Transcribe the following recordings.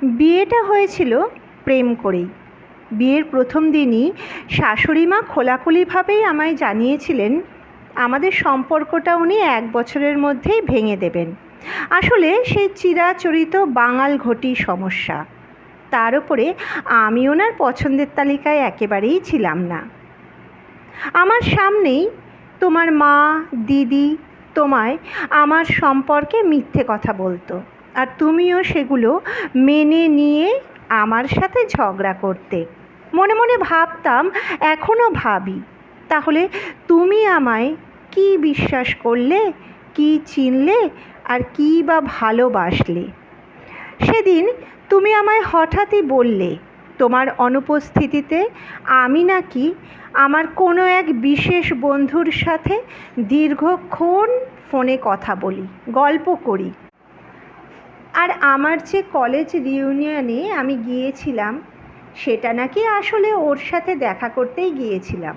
বিয়েটা হয়েছিল প্রেম করেই। বিয়ের প্রথম দিনই শাশুড়ি মা খোলাখুলিভাবেই আমায় জানিয়েছিলেন আমাদের সম্পর্কটা উনি 1 বছরের মধ্যেই ভেঙে দেবেন। আসলে সেই চিরাচরিত বাঙাল ঘটি সমস্যা। তার উপরে আমি ওনার পছন্দের তালিকায় একেবারেই ছিলাম না। আমার সামনেই তোমার মা, দিদি তোমায় আমার সম্পর্কে মিথ্যে কথা বলতো, আর তুমিও সেগুলো মেনে নিয়ে আমার সাথে ঝগড়া করতে। মনে মনে ভাবতাম, এখনও ভাবি, তাহলে তুমি আমায় কি বিশ্বাস করলে, কি চিনলে, আর কী বা ভালোবাসলে? সেদিন তুমি আমায় হঠাৎই বললে তোমার অনুপস্থিতিতে আমি নাকি আমার কোনো এক বিশেষ বন্ধুর সাথে দীর্ঘক্ষণ ফোনে কথা বলি, গল্প করি। আর আমার যে কলেজ রিউনিয়নে আমি গিয়েছিলাম সেটা নাকি আসলে ওর সাথে দেখা করতেই গিয়েছিলাম।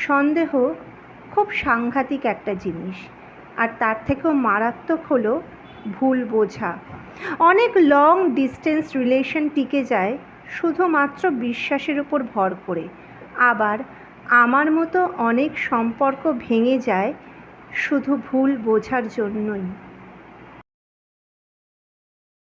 সন্দেহ খুব সাংঘাতিক একটা জিনিস, আর তার থেকেও মারাত্মক হলো ভুল বোঝা। অনেক লং ডিস্টেন্স রিলেশন টিকে যায় শুধুমাত্র বিশ্বাসের উপর ভর করে, আবার আমার মতো অনেক সম্পর্ক ভেঙে যায় শুধু ভুল বোঝার জন্যই।